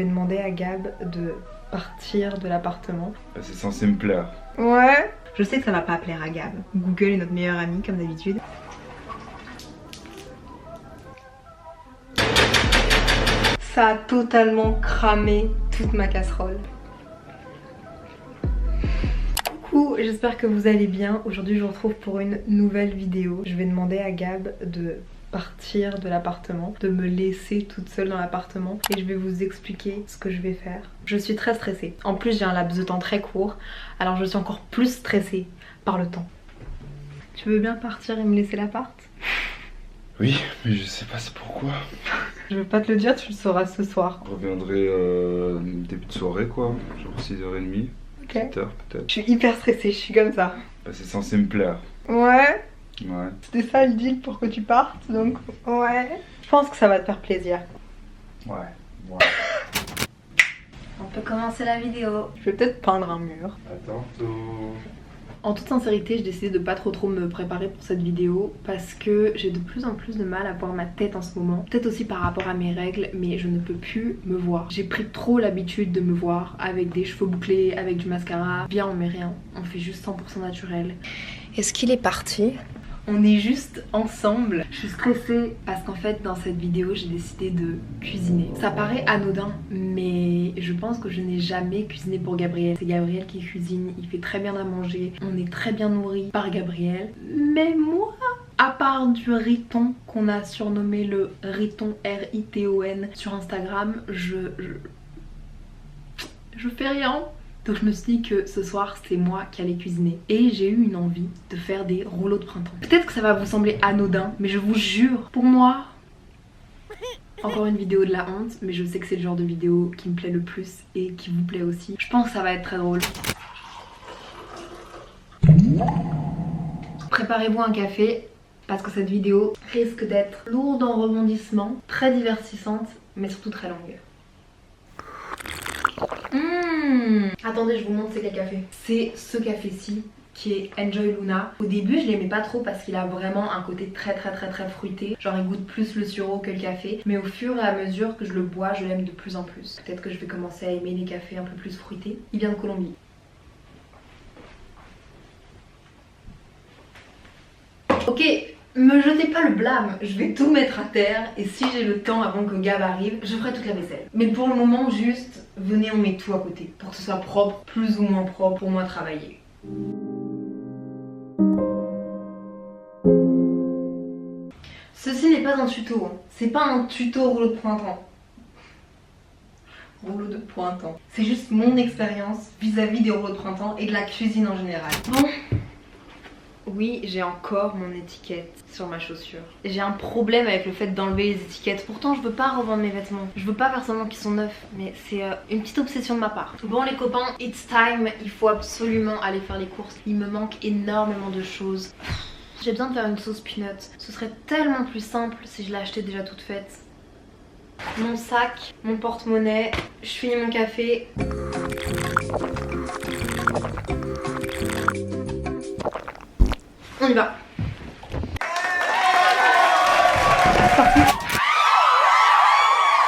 vais demander à Gab de partir de l'appartement. Bah, c'est censé me plaire. Ouais. Je sais que ça va pas plaire à Gab. Google est notre meilleur ami comme d'habitude. Ça a totalement cramé toute ma casserole. Coucou, j'espère que vous allez bien. Aujourd'hui je vous retrouve pour une nouvelle vidéo. Je vais demander à Gab de partir de l'appartement, de me laisser toute seule dans l'appartement et je vais vous expliquer ce que je vais faire. Je suis très stressée. En plus j'ai un laps de temps très court, alors je suis encore plus stressée par le temps. Tu veux bien partir et me laisser l'appart? Oui, mais je sais pas c'est pourquoi. Je veux pas te le dire, tu le sauras ce soir. Je reviendrai début de soirée quoi, genre 6h30, Ok. 7h peut-être. Je suis hyper stressée, je suis comme ça. Bah, c'est censé me plaire. Ouais. Ouais. C'était ça le deal pour que tu partes, donc ouais. Je pense que ça va te faire plaisir. Ouais. On peut commencer la vidéo. Je vais peut-être peindre un mur. À tantôt. En toute sincérité, j'ai décidé de pas trop me préparer pour cette vidéo parce que j'ai de plus en plus de mal à voir ma tête en ce moment. Peut-être aussi par rapport à mes règles, mais je ne peux plus me voir. J'ai pris trop l'habitude de me voir avec des cheveux bouclés, avec du mascara. Bien, on met rien, on fait juste 100% naturel. Est-ce qu'il est parti ? On est juste ensemble. Je suis stressée parce qu'en fait dans cette vidéo j'ai décidé de cuisiner. Ça paraît anodin mais je pense que je n'ai jamais cuisiné pour Gabriel. C'est Gabriel qui cuisine, il fait très bien à manger, on est très bien nourris par Gabriel. Mais moi, à part du riton qu'on a surnommé le riton R-I-T-O-N sur Instagram, je fais rien. Donc je me suis dit que ce soir c'est moi qui allais cuisiner. Et j'ai eu une envie de faire des rouleaux de printemps. Peut-être que ça va vous sembler anodin, mais je vous jure, pour moi, encore une vidéo de la honte, mais je sais que c'est le genre de vidéo qui me plaît le plus et qui vous plaît aussi. Je pense que ça va être très drôle. Préparez-vous un café parce que cette vidéo risque d'être lourde en rebondissements, très divertissante, mais surtout très longue. Attendez, je vous montre c'est quel café. C'est ce café-ci qui est Enjoy Luna. Au début je l'aimais pas trop parce qu'il a vraiment un côté très fruité. Genre il goûte plus le sureau que le café. Mais au fur et à mesure que je le bois, je l'aime de plus en plus. Peut-être que je vais commencer à aimer les cafés un peu plus fruités. Il vient de Colombie. Ok, me jetez pas le blâme, je vais tout mettre à terre et si j'ai le temps avant que Gab arrive, je ferai toute la vaisselle. Mais pour le moment, juste, venez on met tout à côté pour que ce soit propre, plus ou moins propre pour moi travailler. Ceci n'est pas un tuto, hein. C'est pas un tuto rouleau de printemps. Rouleau de printemps. C'est juste mon expérience vis-à-vis des rouleaux de printemps et de la cuisine en général. Bon. Oui, j'ai encore mon étiquette sur ma chaussure. J'ai un problème avec le fait d'enlever les étiquettes. Pourtant, je veux pas revendre mes vêtements. Je veux pas faire seulement qu'ils sont neufs. Mais c'est une petite obsession de ma part. Bon les copains, it's time. Il faut absolument aller faire les courses. Il me manque énormément de choses. J'ai besoin de faire une sauce peanut. Ce serait tellement plus simple si je l'achetais déjà toute faite. Mon sac, mon porte-monnaie. Je finis mon café. On y va.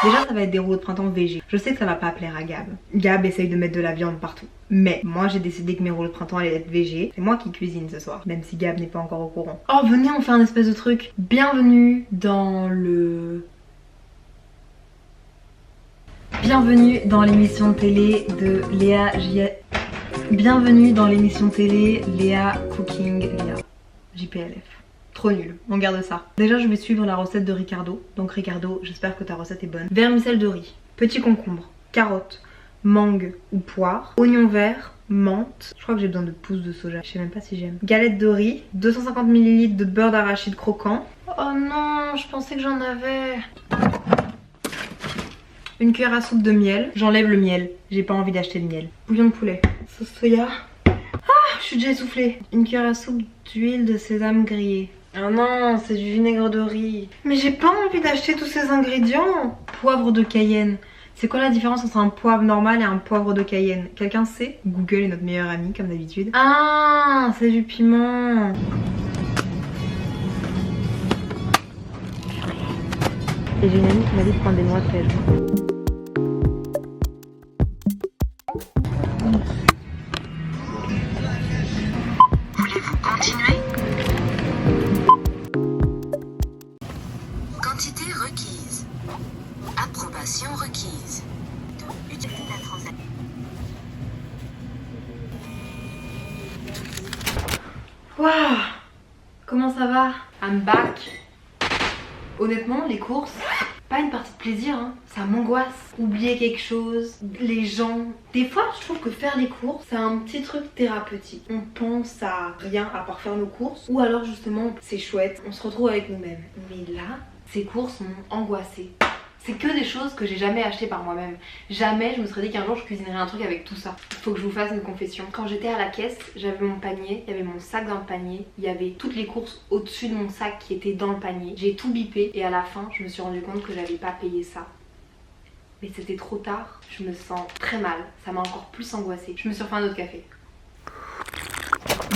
Déjà ça va être des rouleaux de printemps végé. Je sais que ça va pas plaire à Gab. Gab essaye de mettre de la viande partout. Mais moi j'ai décidé que mes rouleaux de printemps allaient être végé. C'est moi qui cuisine ce soir. Même si Gab n'est pas encore au courant. Oh venez on fait un espèce de truc. Bienvenue dans le... Bienvenue dans l'émission de télé de Léa Bienvenue dans l'émission télé Léa Cooking Léa. JPLF. Trop nul, on garde ça. Déjà je vais suivre la recette de Ricardo. Donc Ricardo, j'espère que ta recette est bonne. Vermicelle de riz, petit concombre, carotte, mangue ou poire, oignon vert, menthe. Je crois que j'ai besoin de pousses de soja, je sais même pas si j'aime. Galette de riz, 250 ml de beurre d'arachide croquant. Oh non, je pensais que j'en avais. Une cuillère à soupe de miel. J'enlève le miel, j'ai pas envie d'acheter de miel. Bouillon de poulet, sauce soya. Je suis déjà essoufflée. Une cuillère à soupe d'huile de sésame grillée. Ah non, c'est du vinaigre de riz. Mais j'ai pas envie d'acheter tous ces ingrédients. Poivre de Cayenne. C'est quoi la différence entre un poivre normal et un poivre de Cayenne? Quelqu'un sait? Google est notre meilleur ami comme d'habitude. Ah, c'est du piment. Et j'ai une amie qui m'a dit de prendre des noix de pêche. Please. Don't utiliser la transaction. Waouh! Comment ça va? I'm back. Honnêtement, les courses, pas une partie de plaisir, hein. Ça m'angoisse. Oublier quelque chose, les gens. Des fois, je trouve que faire les courses, c'est un petit truc thérapeutique. On pense à rien à part faire nos courses. Ou alors justement, c'est chouette, on se retrouve avec nous-mêmes. Mais là, ces courses m'ont angoissée. C'est que des choses que j'ai jamais achetées par moi-même. Jamais je me serais dit qu'un jour je cuisinerais un truc avec tout ça. Il faut que je vous fasse une confession. Quand j'étais à la caisse, j'avais mon panier, il y avait mon sac dans le panier, il y avait toutes les courses au-dessus de mon sac qui étaient dans le panier. J'ai tout bipé et à la fin, je me suis rendu compte que j'avais pas payé ça. Mais c'était trop tard, je me sens très mal, ça m'a encore plus angoissée. Je me suis refait un autre café.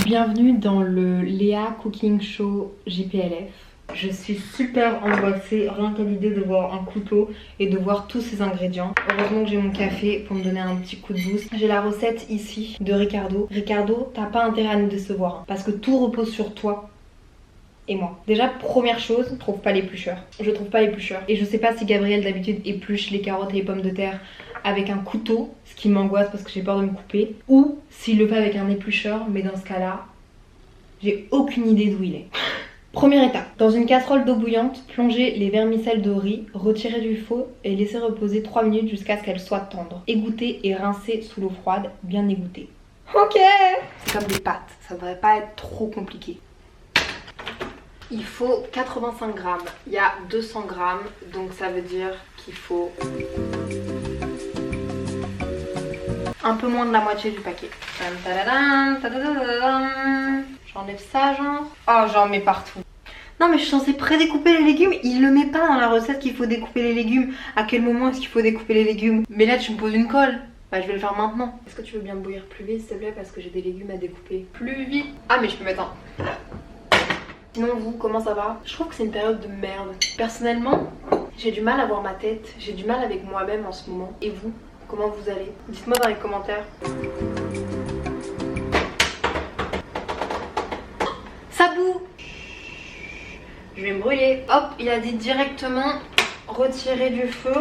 Bienvenue dans le Léa Cooking Show JPLF. Je suis super angoissée rien qu'à l'idée de voir un couteau et de voir tous ces ingrédients. Heureusement que j'ai mon café pour me donner un petit coup de boost. J'ai la recette ici de Ricardo. Ricardo, t'as pas intérêt à nous décevoir hein, parce que tout repose sur toi et moi. Déjà, première chose, je trouve pas l'éplucheur. Je trouve pas l'éplucheur. Et je sais pas si Gabriel d'habitude épluche les carottes et les pommes de terre avec un couteau, ce qui m'angoisse parce que j'ai peur de me couper, ou s'il le fait avec un éplucheur, mais dans ce cas-là, j'ai aucune idée d'où il est. Première étape, dans une casserole d'eau bouillante, plongez les vermicelles de riz, retirez du feu et laissez reposer 3 minutes jusqu'à ce qu'elles soient tendres. Égouttez et rincez sous l'eau froide, bien égouttée. Ok! C'est comme des pâtes, ça devrait pas être trop compliqué. Il faut 85 grammes, il y a 200 grammes, donc ça veut dire qu'il faut un peu moins de la moitié du paquet. J'enlève ça genre. Oh, j'en mets partout. Non mais je suis censée prédécouper les légumes, il le met pas dans la recette qu'il faut découper les légumes. À quel moment est-ce qu'il faut découper les légumes? Mais là tu me poses une colle. Bah je vais le faire maintenant. Est-ce que tu veux bien bouillir plus vite s'il te plaît parce que j'ai des légumes à découper plus vite? Ah mais je peux mettre un. Sinon vous, comment ça va? Je trouve que c'est une période de merde. Personnellement, j'ai du mal à voir ma tête, j'ai du mal avec moi-même en ce moment. Et vous, comment vous allez? Dites-moi dans les commentaires. Ça boue! Je vais me brûler. Hop, il a dit directement retirer du feu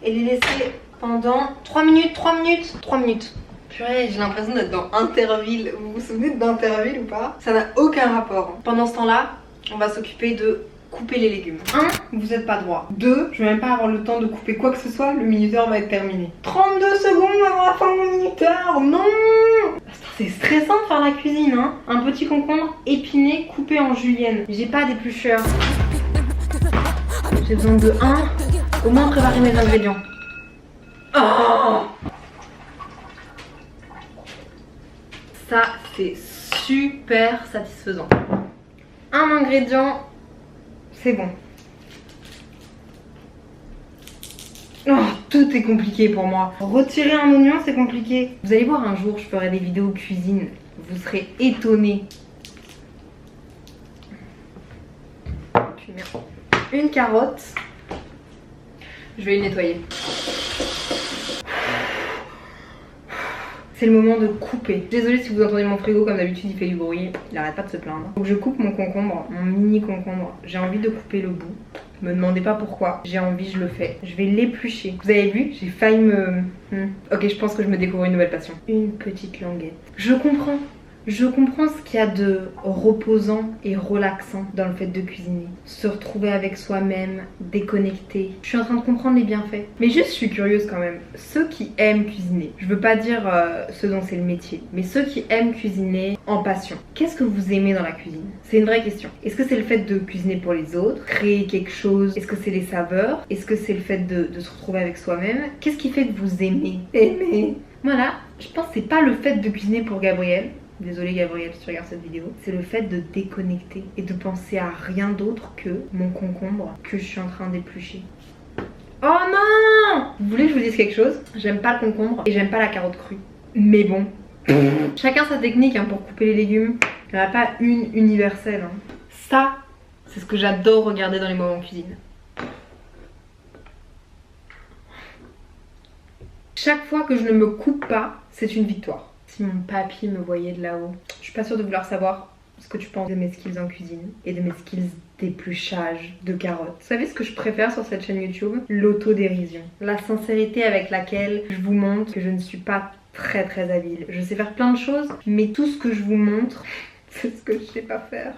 et les laisser pendant 3 minutes, 3 minutes, 3 minutes. Purée, j'ai l'impression d'être dans Interville. Vous vous souvenez d'Interville ou pas? Ça n'a aucun rapport. Pendant ce temps-là, on va s'occuper de couper les légumes. 1, vous êtes pas droit. 2, je vais même pas avoir le temps de couper quoi que ce soit, le minuteur va être terminé. 32 secondes avant la fin de mon minuteur, non! C'est stressant de faire la cuisine, hein. Un petit concombre épiné coupé en julienne. J'ai pas d'éplucheur. J'ai besoin de 1, au moins préparer mes ingrédients. Oh! Ça, c'est super satisfaisant. Un ingrédient, c'est bon. Oh, tout est compliqué pour moi. Retirer un oignon, c'est compliqué. Vous allez voir un jour, je ferai des vidéos cuisine. Vous serez étonnés. Je vais mettre une carotte. Je vais le nettoyer. C'est le moment de couper. Désolée si vous entendez mon frigo, comme d'habitude il fait du bruit. Il arrête pas de se plaindre. Donc je coupe mon concombre, mon mini concombre. J'ai envie de couper le bout. Me demandez pas pourquoi. J'ai envie, je le fais. Je vais l'éplucher. Vous avez vu, j'ai failli me... Ok, je pense que je me découvre une nouvelle passion. Une petite languette. Je comprends. Je comprends ce qu'il y a de reposant et relaxant dans le fait de cuisiner. Se retrouver avec soi-même, déconnecter. Je suis en train de comprendre les bienfaits. Mais juste, je suis curieuse quand même. Ceux qui aiment cuisiner, je veux pas dire ceux dont c'est le métier, mais ceux qui aiment cuisiner en passion. Qu'est-ce que vous aimez dans la cuisine? C'est une vraie question. Est-ce que c'est le fait de cuisiner pour les autres? Créer quelque chose? Est-ce que c'est les saveurs? Est-ce que c'est le fait de se retrouver avec soi-même? Qu'est-ce qui fait que vous aimez? Voilà, je pense que c'est pas le fait de cuisiner pour Gabriel. Désolée Gabriel si tu regardes cette vidéo. C'est le fait de déconnecter et de penser à rien d'autre que mon concombre que je suis en train d'éplucher. Oh non! Vous voulez que je vous dise quelque chose? J'aime pas le concombre et j'aime pas la carotte crue. Mais bon, chacun sa technique hein, pour couper les légumes. Il n'y en a pas une universelle. Hein. Ça, c'est ce que j'adore regarder dans les moments cuisine. Chaque fois que je ne me coupe pas, c'est une victoire. Si mon papy me voyait de là-haut, je suis pas sûre de vouloir savoir ce que tu penses de mes skills en cuisine et de mes skills d'épluchage de carottes. Vous savez ce que je préfère sur cette chaîne YouTube? L'autodérision. La sincérité avec laquelle je vous montre que je ne suis pas très habile. Je sais faire plein de choses, mais tout ce que je vous montre, c'est ce que je sais pas faire.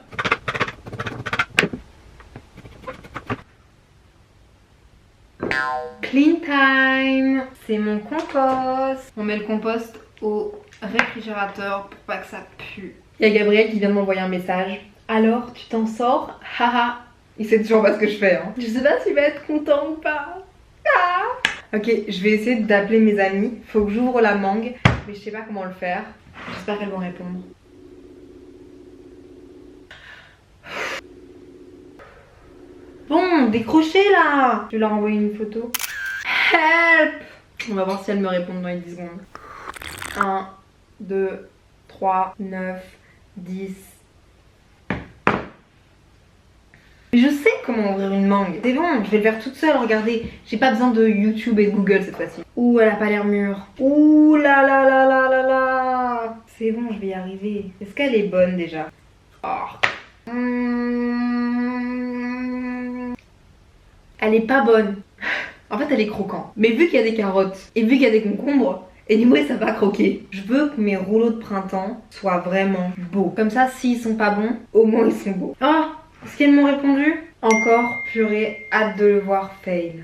Clean time! C'est mon compost. On met le compost au réfrigérateur pour pas que ça pue. Il y a Gabriel qui vient de m'envoyer un message. Alors, tu t'en sors? Haha. Il sait toujours pas ce que je fais. Hein. Je sais pas s'il va être content ou pas. Ah. Ok, je vais essayer d'appeler mes amis. Faut que j'ouvre la mangue, mais je sais pas comment le faire. J'espère qu'elles vont répondre. Bon, décrochez là! Je vais leur envoyer une photo. Help! On va voir si elles me répondent dans les 10 secondes. 1, 2, 3, 9, 10. Mais je sais comment ouvrir une mangue. C'est bon, je vais le faire toute seule, regardez. J'ai pas besoin de YouTube et de Google cette fois-ci. Ouh, elle a pas l'air mûre. Ouh là là là là là là. C'est bon, je vais y arriver. Est-ce qu'elle est bonne déjà? Oh. Elle est pas bonne. En fait, elle est croquante. Mais vu qu'il y a des carottes et vu qu'il y a des concombres, anyway, ça va croquer. Je veux que mes rouleaux de printemps soient vraiment beaux. Comme ça, s'ils sont pas bons, au moins ils sont beaux. Oh, est-ce qu'elles m'ont répondu? Encore, purée, hâte de le voir fail.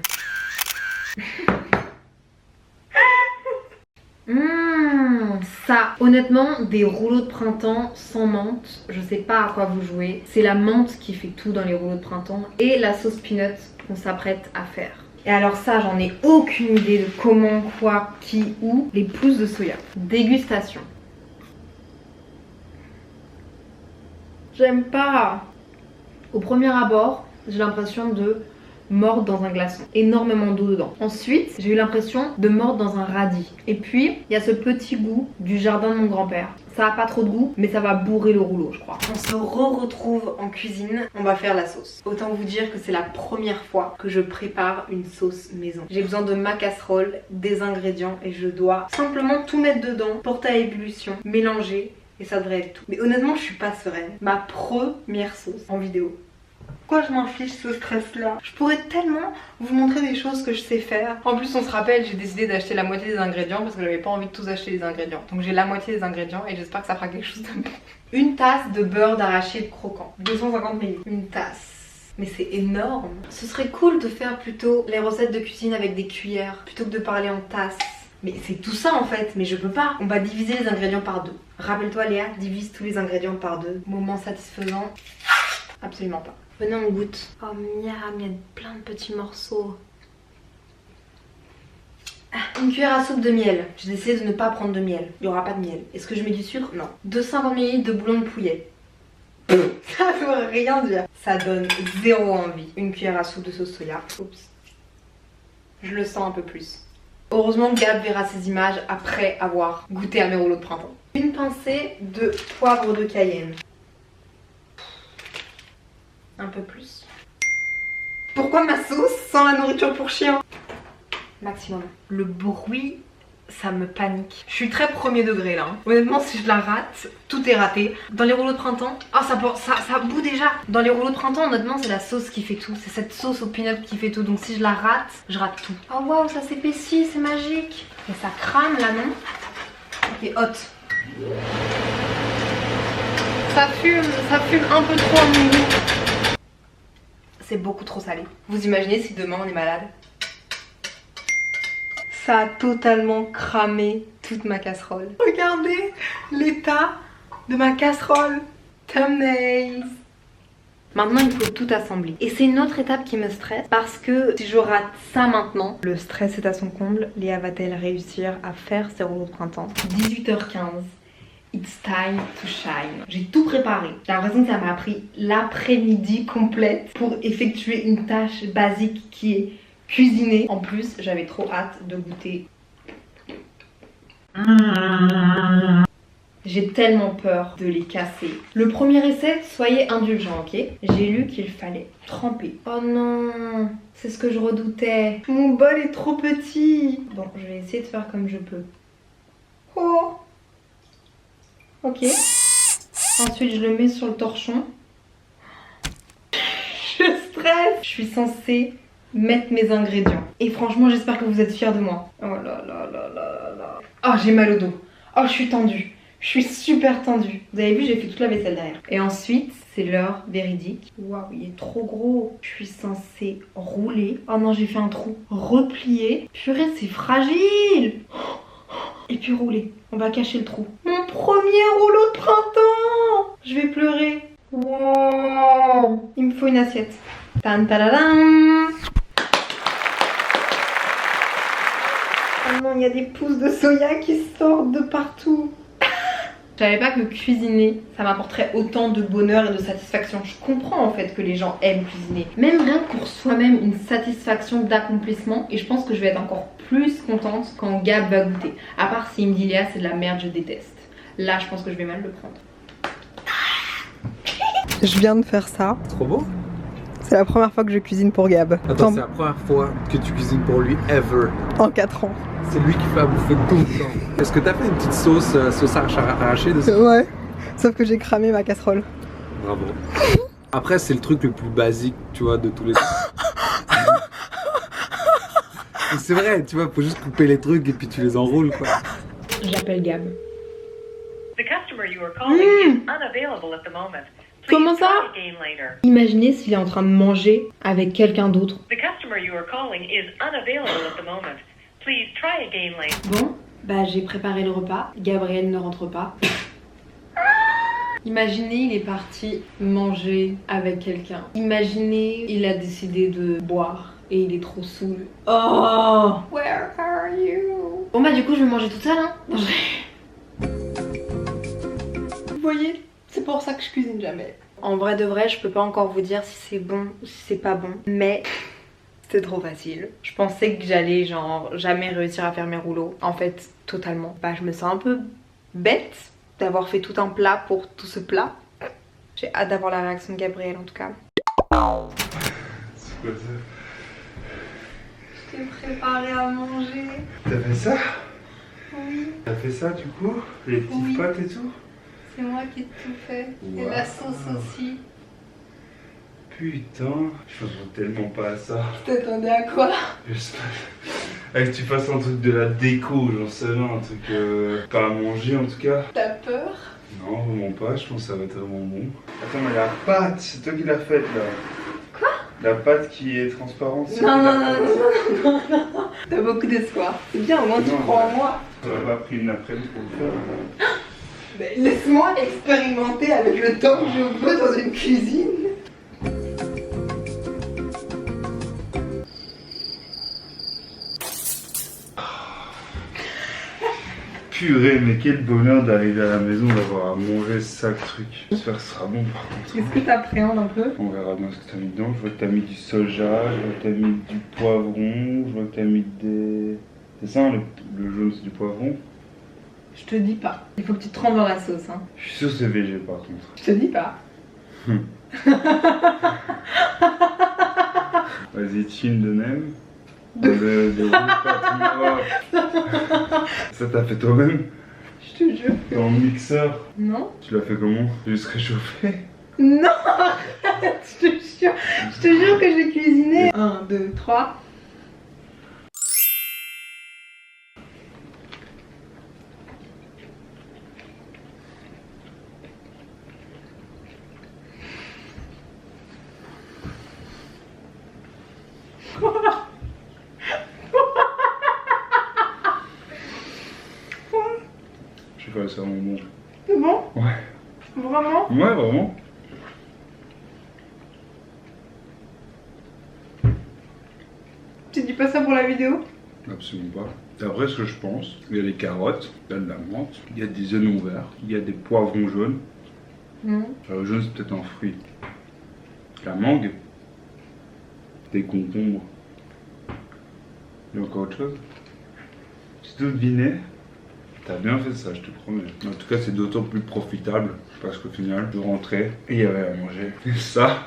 Ça, honnêtement, des rouleaux de printemps sans menthe, je sais pas à quoi vous jouez. C'est la menthe qui fait tout dans les rouleaux de printemps et la sauce peanut qu'on s'apprête à faire. Et alors ça, j'en ai aucune idée de comment, quoi, qui, où. Les pousses de soya. Dégustation. J'aime pas. Au premier abord, j'ai l'impression de mordre dans un glaçon. Énormément d'eau dedans. Ensuite, j'ai eu l'impression de mordre dans un radis. Et puis, il y a ce petit goût du jardin de mon grand-père. Ça a pas trop de goût, mais ça va bourrer le rouleau, je crois. On se retrouve en cuisine. On va faire la sauce. Autant vous dire que c'est la première fois que je prépare une sauce maison. J'ai besoin de ma casserole, des ingrédients et je dois simplement tout mettre dedans, porter à ébullition, mélanger et ça devrait être tout. Mais honnêtement, je suis pas sereine. Ma première sauce en vidéo. Pourquoi je m'en fiche ce stress là? Je pourrais tellement vous montrer des choses que je sais faire. En plus on se rappelle, j'ai décidé d'acheter la moitié des ingrédients parce que j'avais pas envie de tous acheter les ingrédients. Donc j'ai la moitié des ingrédients et j'espère que ça fera quelque chose de bon. Une tasse de beurre d'arachide croquant, 250 ml. Une tasse. Mais c'est énorme. Ce serait cool de faire plutôt les recettes de cuisine avec des cuillères plutôt que de parler en tasse. Mais c'est tout ça en fait, mais je peux pas. On va diviser les ingrédients par 2. Rappelle-toi Léa, divise tous les ingrédients par 2. Moment satisfaisant. Absolument pas. Venez, on goûte. Oh miam, il y a plein de petits morceaux. Une cuillère à soupe de miel. J'ai décidé de ne pas prendre de miel. Il n'y aura pas de miel. Est-ce que je mets du sucre? Non. 250 ml de bouillon de poulet. Ça veut rien dire. Ça donne zéro envie. Une cuillère à soupe de sauce soya. Oups. Je le sens un peu plus. Heureusement Gab verra ces images après avoir goûté à mes rouleaux de printemps. Une pincée de poivre de Cayenne. Un peu plus. Pourquoi ma sauce sans la nourriture pour chien? Maximum. Le bruit, ça me panique. Je suis très premier degré là. Honnêtement, si je la rate, tout est raté. Dans les rouleaux de printemps, ça bout déjà. Dans les rouleaux de printemps, honnêtement, c'est la sauce qui fait tout. C'est cette sauce au peanut qui fait tout. Donc si je la rate, je rate tout. Oh waouh, ça s'épaissit, c'est magique. Mais ça crame là, non? Ok, hot. Ça fume un peu trop à mon goût. C'est beaucoup trop salé. Vous imaginez si demain on est malade? Ça a totalement cramé toute ma casserole. Regardez l'état de ma casserole. Thumbnails. Maintenant il faut tout assembler. Et c'est une autre étape qui me stresse parce que si je rate ça maintenant, le stress est à son comble. Léa va-t-elle réussir à faire ses rouleaux de printemps? 18h15. It's time to shine. J'ai tout préparé. J'ai l'impression que ça m'a pris l'après-midi complète pour effectuer une tâche basique qui est cuisiner. En plus, j'avais trop hâte de goûter. J'ai tellement peur de les casser. Le premier essai, soyez indulgents, ok? J'ai lu qu'il fallait tremper. Oh non, c'est ce que je redoutais. Mon bol est trop petit. Bon, je vais essayer de faire comme je peux. Oh. Ok. Ensuite, je le mets sur le torchon. Je stresse. Je suis censée mettre mes ingrédients. Et franchement, j'espère que vous êtes fiers de moi. Oh là là là là là. Oh, j'ai mal au dos. Oh, je suis tendue. Je suis super tendue. Vous avez vu, j'ai fait toute la vaisselle derrière. Et ensuite, c'est l'heure véridique. Waouh, il est trop gros. Je suis censée rouler. Oh non, j'ai fait un trou. Replier. Purée, c'est fragile. Et puis rouler. On va cacher le trou. Mon premier rouleau de printemps. Je vais pleurer. Wow. Il me faut une assiette. Tan tadadam. Oh non, il y a des pousses de soya qui sortent de partout. Je savais pas que cuisiner, ça m'apporterait autant de bonheur et de satisfaction. Je comprends en fait que les gens aiment cuisiner. Même rien que pour soi-même, une satisfaction d'accomplissement. Et je pense que je vais être encore plus contente quand Gab va goûter. À part s'il me dit Léa, c'est de la merde, je déteste. Là, je pense que je vais mal le prendre. Je viens de faire ça. Trop beau. C'est la première fois que je cuisine pour Gab. Attends, c'est la première fois que tu cuisines pour lui ever. En 4 ans. C'est lui qui fait à bouffer tout le temps. Est-ce que t'as fait une petite sauce arrachée dessus? Ouais. Sauf que j'ai cramé ma casserole. Bravo. Après, c'est le truc le plus basique, tu vois, de tous les trucs. C'est vrai, tu vois, faut juste couper les trucs et puis tu les enroules, quoi. J'appelle Gab. The customer you are calling is unavailable at the moment. Please Comment ça? try again later. Imaginez s'il est en train de manger avec quelqu'un d'autre. The customer you are calling is unavailable at the moment. Please try again later. Bon, bah j'ai préparé le repas. Gabriel ne rentre pas. Imaginez, il est parti manger avec quelqu'un. Imaginez, il a décidé de boire et il est trop saoul. Oh, where are you? Bon bah du coup je vais manger toute seule, hein. Vous voyez, c'est pour ça que je cuisine jamais. En vrai de vrai, je peux pas encore vous dire si c'est bon ou si c'est pas bon, mais c'est trop facile. Je pensais que j'allais genre jamais réussir à faire mes rouleaux. En fait, totalement. Bah je me sens un peu bête d'avoir fait tout un plat pour tout ce plat. J'ai hâte d'avoir la réaction de Gabriel en tout cas. C'est quoi ça? Je t'ai préparé à manger. T'as fait ça? Oui, T'as fait ça du coup? Les petites Oui. pâtes et tout? c'est moi qui ai tout fait. Et la sauce aussi. Putain, je m'attends tellement pas à ça. Tu t'attendais à quoi? J'espère que tu fasses un truc de la déco, j'en sais rien, un truc pas à manger en tout cas. T'as peur? Non, vraiment pas, je pense que ça va être vraiment bon. Attends, mais la pâte, c'est toi qui l'as faite là. Quoi? La pâte qui est transparente, c'est Non, toi non, qui l'as non, faite. non, non, non, non. T'as beaucoup d'espoir. C'est bien, au moins tu Non, crois en mais- moi. Ça m'a pas pris une après-midi pour le faire. Mais laisse-moi expérimenter avec le temps que je veux dans une cuisine. Purée, mais quel bonheur d'arriver à la maison, d'avoir à manger ça truc. J'espère que ce sera bon par contre. Est-ce que t'appréhendes un peu? On verra bien ce que t'as mis dedans. Je vois que t'as mis du soja, je vois que t'as mis du poivron, je vois que t'as mis des... C'est ça, hein, le jaune c'est du poivron. Je te dis pas. Il faut que tu te trempes dans la sauce, hein. Je suis sûr que c'est végé par contre. Je te dis pas. Vas-y, chin de nem. De rouge pâte noire. Ça t'as fait toi-même? Je te jure. Dans le mixeur. Non? Tu l'as fait comment? Juste réchauffé? Non, arrête, je te jure. Je te jure que j'ai cuisiné. 1, 2, 3. Je sais pas, c'est vraiment bon. C'est bon? Ouais. Vraiment? Ouais, vraiment. Tu dis pas ça pour la vidéo? Absolument pas. D'après ce que je pense, il y a des carottes, il y a de la menthe, il y a des oignons verts, il y a des poivrons jaunes. Non. Le jaune, c'est peut-être un fruit. La mangue, des concombres. Il y a encore autre chose? Si tu devinais, t'as bien fait ça, je te promets. En tout cas, c'est d'autant plus profitable parce qu'au final, je rentrais et il y avait à manger. Et ça,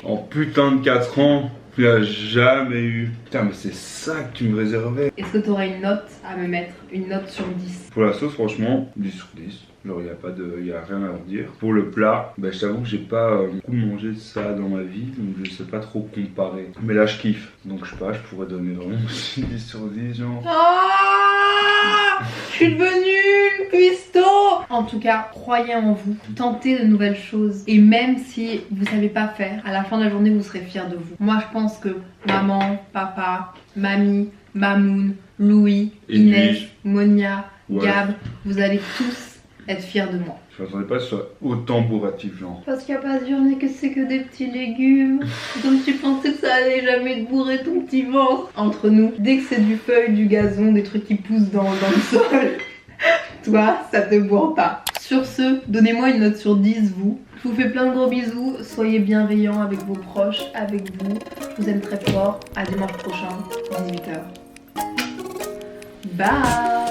en putain de 4 ans, Il n'y a jamais eu. Putain, mais c'est ça que tu me réservais. Est-ce que tu aurais une note à me mettre? Une note sur 10? Pour la sauce, franchement, 10 sur 10. Genre, il n'y a rien à redire. Pour le plat, bah, je t'avoue que j'ai pas beaucoup mangé ça dans ma vie, donc je sais pas trop comparer. Mais là, je kiffe. Donc, je sais pas, je pourrais donner vraiment 10 sur 10, genre. Ah, je suis devenue une cuistot. En tout cas, croyez en vous, tentez de nouvelles choses. Et même si vous savez pas faire, à la fin de la journée, vous serez fiers de vous. Moi, je pense que maman, papa, mamie, Mamoun, Louis, Inès, Monia, Ouais. Gab, vous allez tous être fiers de moi. Je m'attendais pas que ce soit autant bourratif, genre. Parce qu'il n'y a pas de journée que c'est que des petits légumes. Donc tu pensais que ça allait jamais te bourrer ton petit ventre. Entre nous, dès que c'est du feuille, du gazon, des trucs qui poussent dans le sol, toi, ça te bourre pas. Sur ce, donnez-moi une note sur 10, vous. Je vous fais plein de gros bisous. Soyez bienveillants avec vos proches, avec vous. Je vous aime très fort. À dimanche prochain, 18h. Bye.